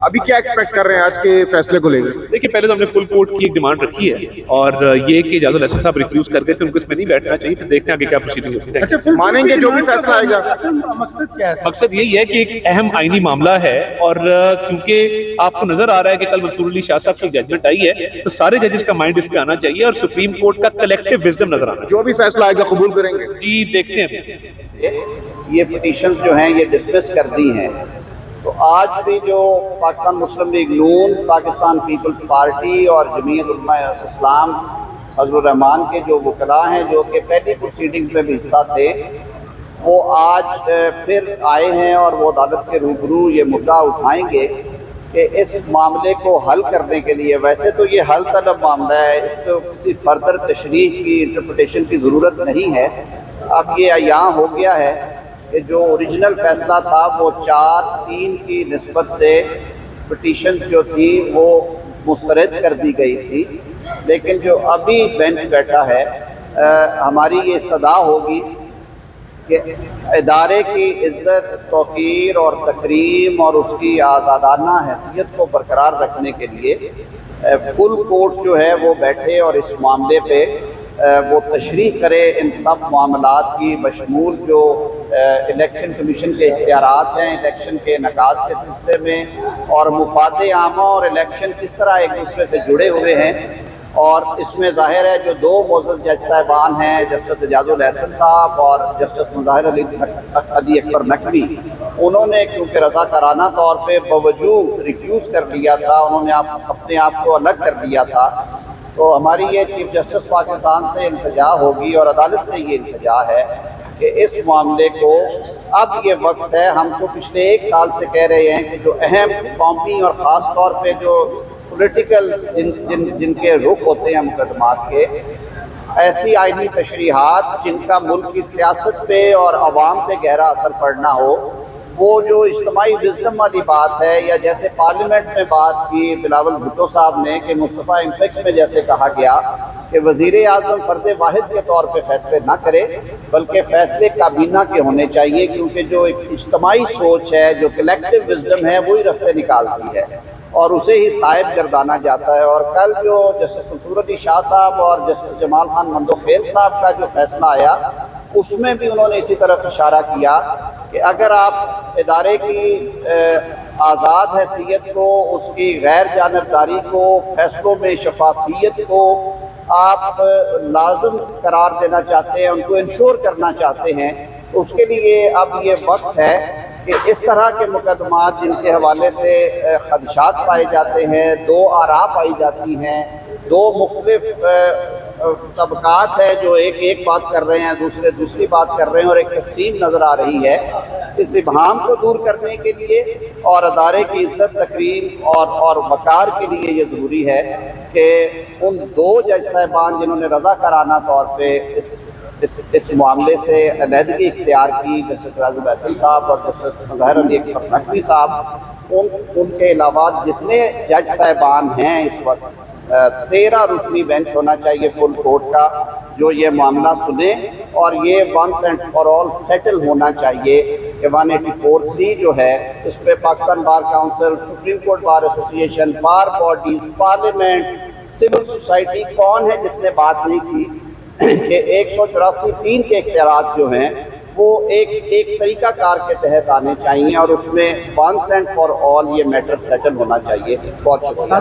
ابھی کیا ایکسپیکٹ کر رہے ہیں آج کے فیصلے کو لے کر؟ دیکھیے پہلے تو ہم نے فل کورٹ کی ایک ڈیمانڈ رکھی ہے اور یہ کہ اجاز الحسن صاحب ریفیوز کر گئے تھے، ان کو اس میں نہیں بیٹھنا چاہیے، پھر دیکھتے ہیں آگے کیا پروسیڈنگ ہوتی ہے۔ مانیں گے جو بھی فیصلہ آئے گا؟ مقصد کیا ہے؟ مقصد یہی ہے کہ ایک اہم آئینی معاملہ ہے اور کیونکہ آپ کو نظر آ رہا ہے کہ کل منصور علی شاہ صاحب کی ججمنٹ آئی ہے تو سارے ججز کا مائنڈ اس پہ آنا چاہیے اور سپریم کورٹ کا کلیکٹیو وزڈم نظر آنا جو بھی فیصلہ آئے گا قبول کریں گے؟ جی دیکھتے ہیں۔ یہ پٹیشنز جو ہیں یہ ڈسمس کر دی ہیں، تو آج بھی جو پاکستان مسلم لیگ نون، پاکستان پیپلز پارٹی اور جمعیت علماء اسلام فضل الرحمان کے جو وکلاء ہیں جو کہ پہلی پروسیڈنگز میں بھی حصہ تھے، وہ آج پھر آئے ہیں اور وہ عدالت کے روبرو یہ مدعا اٹھائیں گے کہ اس معاملے کو حل کرنے کے لیے، ویسے تو یہ حل طلب معاملہ ہے، اس کو کسی فردر تشریح کی انٹرپریٹیشن کی ضرورت نہیں ہے۔ اب یہ یہاں ہو گیا ہے کہ جو اوریجنل فیصلہ تھا وہ 4-3 کی نسبت سے پٹیشنز جو تھی وہ مسترد کر دی گئی تھی، لیکن جو ابھی بینچ بیٹھا ہے ہماری یہ استدعا ہوگی کہ ادارے کی عزت، توقیر اور تکریم اور اس کی آزادانہ حیثیت کو برقرار رکھنے کے لیے فل کورٹ جو ہے وہ بیٹھے اور اس معاملے پہ وہ تشریح کرے ان سب معاملات کی، بشمول جو الیکشن کمیشن کے اختیارات ہیں الیکشن کے انعقاد کے سلسلے میں، اور مفاد عامہ اور الیکشن کس طرح ایک دوسرے سے جڑے ہوئے ہیں۔ اور اس میں ظاہر ہے جو دو معزز جج صاحبان ہیں، جسٹس اجاز الحسن صاحب اور جسٹس مظاہر علی اکبر نقوی، انہوں نے کیونکہ رضاکارانہ طور پہ باوجود ریفیوز کر لیا تھا، انہوں نے اپنے آپ کو الگ کر دیا تھا، تو ہماری یہ چیف جسٹس پاکستان سے التجا ہوگی اور عدالت سے یہ التجا ہے کہ اس معاملے کو اب یہ وقت ہے، ہم تو پچھلے 1 سال سے کہہ رہے ہیں کہ جو اہم قومی اور خاص طور پہ جو پولیٹیکل جن کے رخ ہوتے ہیں مقدمات کے، ایسی آئینی تشریحات جن کا ملک کی سیاست پہ اور عوام پہ گہرا اثر پڑنا ہو، وہ جو اجتماعی وزڈم والی بات ہے، یا جیسے پارلیمنٹ میں بات کی بلاول بھٹو صاحب نے کہ مصطفیٰ امپیکس میں جیسے کہا گیا کہ وزیر اعظم فرد واحد کے طور پہ فیصلے نہ کرے بلکہ فیصلے کابینہ کے ہونے چاہیے، کیونکہ جو ایک اجتماعی سوچ ہے، جو کلیکٹیو وزڈم ہے، وہی رستے نکالتی ہے اور اسے ہی صائب گردانا جاتا ہے۔ اور کل جو جسٹس منصور علی شاہ صاحب اور جسٹس جمال خان مندوخیل صاحب کا جو فیصلہ آیا، اس میں بھی انہوں نے اسی طرف اشارہ کیا کہ اگر آپ ادارے کی آزاد حیثیت کو، اس کی غیر جانبداری کو، فیصلوں میں شفافیت کو آپ لازم قرار دینا چاہتے ہیں، ان کو انشور کرنا چاہتے ہیں، تو اس کے لیے اب یہ وقت ہے کہ اس طرح کے مقدمات جن کے حوالے سے خدشات پائے جاتے ہیں، دو آراء پائی جاتی ہیں، دو مختلف طبقات ہیں جو ایک بات کر رہے ہیں، دوسری بات کر رہے ہیں، اور ایک تقسیم نظر آ رہی ہے، اس ابہام کو دور کرنے کے لیے اور ادارے کی عزت، تکریم اور وقار کے لیے یہ ضروری ہے کہ ان 2 جج صاحبان جنہوں نے رضاکارانہ طور پہ اس معاملے سے علیحدگی اختیار کی، جسٹس اجاز الحسن صاحب اور جسٹس مظاہر علی اکبر نقوی صاحب، ان کے علاوہ جتنے جج صاحبان ہیں اس وقت 13 رکنی بینچ ہونا چاہیے فل کورٹ کا، جو یہ معاملہ سنے اور یہ once and for all settle ہونا چاہیے کہ 184(3) جو ہے اس پہ Pakistan bar council, supreme court bar association, bar bodies, parliament, civil society, کون ہے جس نے بات نہیں کی کہ 184(3) کے اختیارات جو ہیں وہ ایک طریقہ کار کے تحت آنے چاہیے اور اس میں ونس اینڈ فار آل یہ میٹر سیٹل ہونا چاہیے۔ بہت شکریہ۔